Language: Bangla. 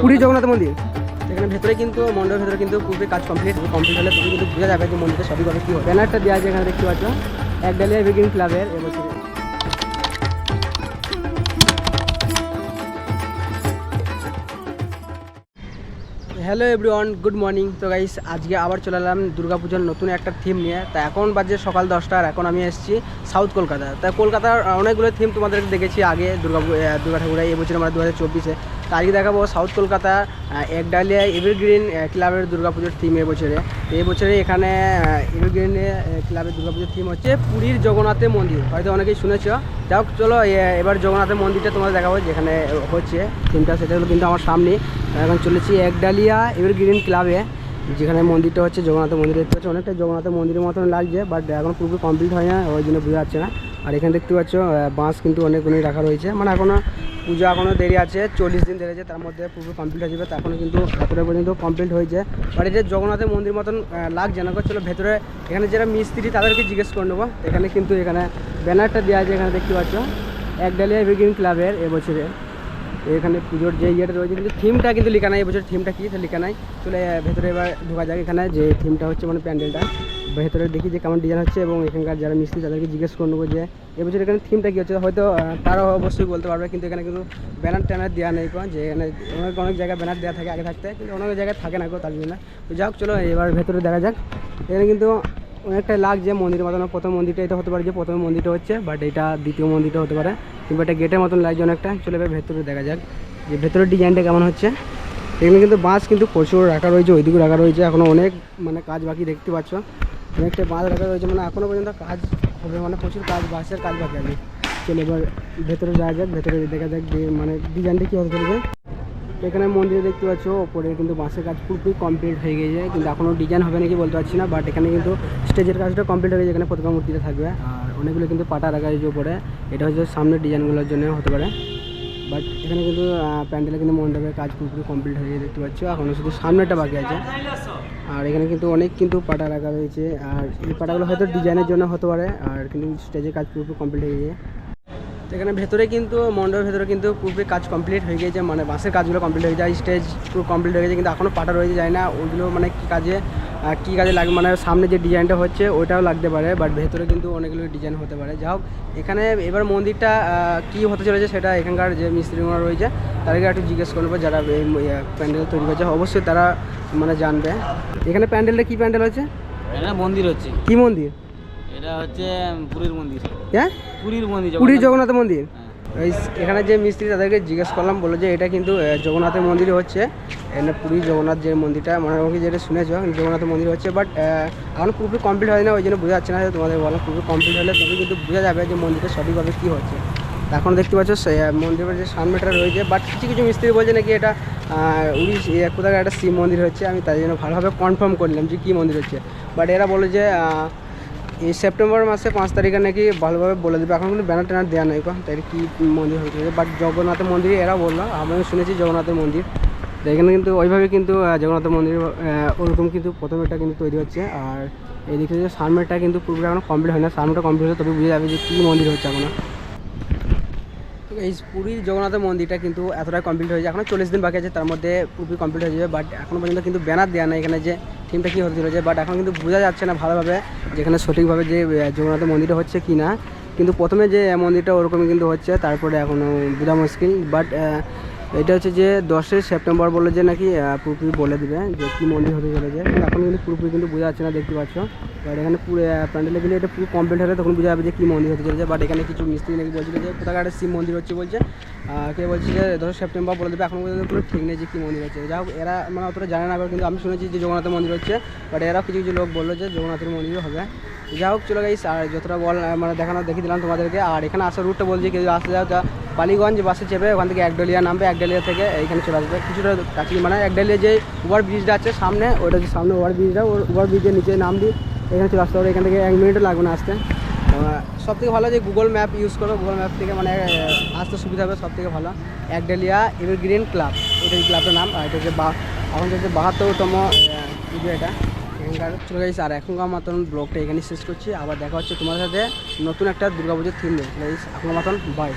পুরী জগন্নাথ মন্দির। এখানে ভেতরে কিন্তু মন্ডপের ভেতরে কিন্তু পুরোপুরি কাজ কমপ্লিট হলে তুমি কিন্তু বোঝা যাবে যে মন্দিরটা সবইভাবে কী হবে। ব্যানারটা দেওয়া আছে এখানে দেখতে পাচ্ছ, একডালিয়া এভারগ্রিন ক্লাবের এবছরে। Hello everyone, good morning. তো গাইস, আজকে আবার চলে এলাম দুর্গাপুজোর নতুন একটা থিম নিয়ে। তা এখন বাজে সকাল 10টা, আর এখন আমি এসেছি সাউথ কলকাতা। তা কলকাতার অনেকগুলো থিম তোমাদেরকে দেখেছি আগে দুর্গা ঠাকুরাই, এবছর আমরা 2024-এ। তা আজকে দেখাবো সাউথ কলকাতা একডালিয়া এভারগ্রিন ক্লাবের দুর্গাপুজোর থিম এবছরে এখানে এভারগ্রিন ক্লাবের দুর্গাপুজোর থিম হচ্ছে পুরীর জগন্নাথের মন্দির। হয়তো অনেকেই শুনেছ। যাই হোক, চলো এবার জগন্নাথের মন্দিরটা তোমাদের দেখাবো যেখানে হচ্ছে থিমটা। সেটা হলো কিন্তু আমার সামনে। এখন চলেছি একডালিয়া এভারগ্রিন ক্লাবে, যেখানে মন্দিরটা হচ্ছে জগন্নাথের মন্দির। দেখতে পাচ্ছ অনেকটা জগন্নাথের মন্দিরের মতন লাগছে, বাট এখন পুরোপুরি কমপ্লিট হয় না, ওই জন্য বোঝা যাচ্ছে না। আর এখানে দেখতে পাচ্ছ বাঁশ কিন্তু অনেকগুলোই রাখা রয়েছে, মানে এখনও পুজো এখনও দেরি আছে, 40 দিন দেরি আছে, তার মধ্যে পুরো কমপ্লিট হয়ে যাবে। তা এখনও কিন্তু এতটা পর্যন্ত কমপ্লিট হয়েছে, বাট এটা জগন্নাথের মন্দির মতন লাগছে না। চলো ভেতরে, এখানে যারা মিস্ত্রি তাদেরকে জিজ্ঞেস করে নেবো। এখানে কিন্তু এখানে ব্যানারটা দেওয়া আছে, এখানে দেখতে পাচ্ছ একডালিয়া এভারগ্রিন ক্লাবের এবছরে। এখানে পুজোর যে ইয়েটা রয়েছে কিন্তু থিমটা কিন্তু লেখা নাই, এবছর থিমটা কী সেটা লেখা নাই। চলে ভেতরে এবার ঢোকা যাক। এখানে যে থিমটা হচ্ছে মানে প্যান্ডেলটা ভেতরে দেখি যে কেমন ডিজাইন হচ্ছে, এবং এখানকার যারা মিস্ত্রি তাদেরকে জিজ্ঞেস করে নেবো যে এবছর এখানে থিমটা কী হচ্ছে। হয়তো তারাও অবশ্যই বলতে পারবে, কিন্তু এখানে কিন্তু ব্যানার ট্যানার দেওয়া নেই, যে এখানে অনেক জায়গায় ব্যানার দেওয়া থাকে আগে থাকতে, কিন্তু অনেক জায়গায় থাকে না তার জন্য। তো যাক, চলো এবার ভেতরে দেখা যাক। এখানে কিন্তু অনেকটাই লাগছে মন্দিরের মতন। প্রথম মন্দিরটা এটা হতে পারে যে প্রথম মন্দিরটা হচ্ছে, বাট এটা দ্বিতীয় মন্দিরটা হতে পারে, কিংবা এটা গেটের মতন লাগছে অনেকটা। চলে এবার ভেতরে দেখা যাক যে ভেতরের ডিজাইনটা কেমন হচ্ছে। এখানে কিন্তু বাঁশ কিন্তু প্রচুর রাখা রয়েছে, ওইদিকে রাখা রয়েছে, এখনও অনেক মানে কাজ বাকি দেখতে পাচ্ছ। অনেকটা বাঁশ রাখা রয়েছে, মানে এখনও পর্যন্ত কাজ হবে, মানে প্রচুর কাজ, বাঁশের কাজ বাকি আছে। চলে এবার ভেতরে যাওয়া যাক, ভেতরে দেখা যাক যে মানে ডিজাইনটা কী হতে চলেছে। এখানে মন্দিরে দেখতে পাচ্ছ ওপরে কিন্তু বাঁশের কাজ পুরোপুরি কমপ্লিট হয়ে গেছে, কিন্তু এখনও ডিজাইন হবে নাকি বলতে পারছি না। বাট এখানে কিন্তু স্টেজের কাজটা কমপ্লিট হয়ে গেছে, এখানে প্রতিমা মূর্তিটা থাকবে, আর অনেকগুলো কিন্তু পাটা রাখা হয়েছে উপরে। এটা হচ্ছে সামনের ডিজাইনগুলোর জন্য হতে পারে, বাট এখানে কিন্তু প্যান্ডেলে কিন্তু মণ্ডপের কাজ পুরোপুরি কমপ্লিট হয়ে গেছে দেখতে পাচ্ছ, এখনও শুধু সামনেটা বাকি আছে। আর এখানে কিন্তু অনেক কিন্তু পাটা রাখা রয়েছে, আর এই পাটাগুলো হয়তো ডিজাইনের জন্য হতে পারে, আর কিন্তু স্টেজের কাজ পুরোপুরি কমপ্লিট হয়ে গেছে। তো এখানে ভেতরে কিন্তু মণ্ডপের ভেতরে কিন্তু পুরোপুরি কাজ কমপ্লিট হয়ে গেছে, মানে বাঁশের কাজগুলো কমপ্লিট হয়ে যায়, স্টেজ পুরো কমপ্লিট হয়ে গেছে, কিন্তু এখনও পাটা রয়েছে, যায় না ওইগুলো মানে কী কাজে লাগবে, মানে সামনে যে ডিজাইনটা হচ্ছে ওইটাও লাগতে পারে, বাট ভেতরে কিন্তু অনেকগুলো ডিজাইন হতে পারে। যাই হোক, এখানে এবার মন্দিরটা কী হতে চলেছে সেটা এখানকার যে মিস্ত্রিগুলো রয়েছে তাদেরকে একটু জিজ্ঞেস করবো, যারা এই প্যান্ডেল তৈরি করছে অবশ্যই তারা মানে জানবে। এখানে প্যান্ডেলটা কী প্যান্ডেল হচ্ছে? এটা মন্দির হচ্ছে। কী মন্দির? এটা হচ্ছে পুরীর মন্দির। হ্যাঁ, পুরীর মন্দির, পুরীর জগন্নাথ মন্দির। হ্যাঁ। এখানে যে মিস্ত্রি তাদেরকে জিজ্ঞেস করলাম, বললো যে এটা কিন্তু জগন্নাথের মন্দির হচ্ছে। এখানে পুরী জগন্নাথ যে মন্দিরটা মানে আমাকে যেটা শুনেছ জগন্নাথের মন্দির হচ্ছে, বাট এখন পুরোপুরি কমপ্লিট হয় না, ওই জন্য বোঝা যাচ্ছে না। তোমাদের বললাম পুরোপুরি কমপ্লিট হলে তবে কিন্তু বোঝা যাবে যে মন্দিরটা সঠিকভাবে কী হচ্ছে। এখন দেখতে পাচ্ছ মন্দিরের যে সামনেটা রয়েছে, বাট কিছু কিছু মিস্ত্রি বলছে নাকি এটা কোথাও একটা শিব মন্দির হচ্ছে। আমি তাই জন্য ভালোভাবে কনফার্ম করলাম যে কী মন্দির হচ্ছে, বাট এরা বলে যে এই সেপ্টেম্বর মাসে 5 তারিখে নাকি ভালোভাবে বলে দেবে। এখন কিন্তু ব্যানার ট্যানার দেওয়া নেই, তাই কী মন্দির হয়েছে, বাট জগন্নাথের মন্দির এরা বললো, আমিও শুনেছি জগন্নাথের মন্দির। তো এখানে কিন্তু ওইভাবে কিন্তু জগন্নাথের মন্দির ওরকম কিন্তু প্রথমেরটা কিন্তু তৈরি হচ্ছে, আর এদিকে যে সামনেরটা কিন্তু পুরোপুরি এখন কমপ্লিট হয় না, সামনেটা কমপ্লিট হলে তবে বুঝে যাবে যে কী মন্দির হচ্ছে এখনও। এই পুরীর জগন্নাথের মন্দিরটা কিন্তু এতটাই কমপ্লিট হয়ে যায়, এখনও 40 দিন বাকি আছে, তার মধ্যে পুরোপুরি কমপ্লিট হয়ে যাবে, বাট এখনও পর্যন্ত কিন্তু ব্যানার দেওয়া নেই এখানে যে থিমটা কী হতে চলেছে। বাট এখন কিন্তু বোঝা যাচ্ছে না ভালোভাবে যেখানে সঠিকভাবে যে জগন্নাথের মন্দিরটা হচ্ছে কি না, কিন্তু প্রথমে যে মন্দিরটা ওরকমই কিন্তু হচ্ছে, তারপরে এখনও বোঝা মুশকিল। বাট এটা হচ্ছে যে 10 সেপ্টেম্বর বলে যে নাকি পুরোপুরি বলে দেবে যে কী মন্দির হতে চলেছে, কিন্তু এখন কিন্তু পুরোপুরি কিন্তু বোঝা যাচ্ছে না, দেখতে পাচ্ছ। বাট এখানে পুরো প্যান্ডেলে গেলে এটা পুরো কমপ্লিট হলে তখন বোঝা যাবে যে কী মন্দির হতে চলেছে। বাট এখানে কিছু মিস্ত্রি নাকি বলছিল যে কোথাকার একটা শিব মন্দির হচ্ছে বলছে, কে বলছে যে 10 সেপ্টেম্বর বলে দেবে, এখন পর্যন্ত পুরো ঠিক নেই যে কী মন্দির হচ্ছে। যাই হোক, এরা মানে অতটা জানে না, কিন্তু আমি শুনেছি যে জগন্নাথের মন্দির হচ্ছে, বাট এরাও কিছু কিছু লোক বললো যে জগন্নাথের মন্দিরও হবে। যাই হোক, চলে গাইস, আর যতটা মানে দেখিয়ে দিলাম তোমাদেরকে। আর এখানে আসার রুটটা বলছি, কেউ আসতে যাও তা বালিগঞ্জ বাসে চেপে ওখান থেকে একডালিয়া নামবে, একডালিয়া থেকে এইখানে চলে আসবে কিছুটা কাছে, মানে একডালিয়া যে ওভার ব্রিজটা আছে সামনে, ওইটা যে সামনে ওভার ব্রিজটা, ওভার ব্রিজের নিচে নাম দিয়ে এখানে চলে আসতে হবে। এখান থেকে 1 মিনিটও লাগবে না আসতে। সবথেকে ভালো যে গুগল ম্যাপ ইউজ করো, গুগল ম্যাপ থেকে মানে আসতে সুবিধা হবে সবথেকে ভালো। একডালিয়া এভারগ্রিন ক্লাব, এটা এই ক্লাবটার নাম। আর এটা হচ্ছে এখন হচ্ছে 72তম পুজো এটা। এখানকার চলে গাইস, আর এখনকার মতন ব্লগটা এখানে শেষ করছি। আবার দেখা হচ্ছে তোমার সাথে নতুন একটা দুর্গাপুজোর থিম নিয়ে। গাইস এখনকার মতন বাই।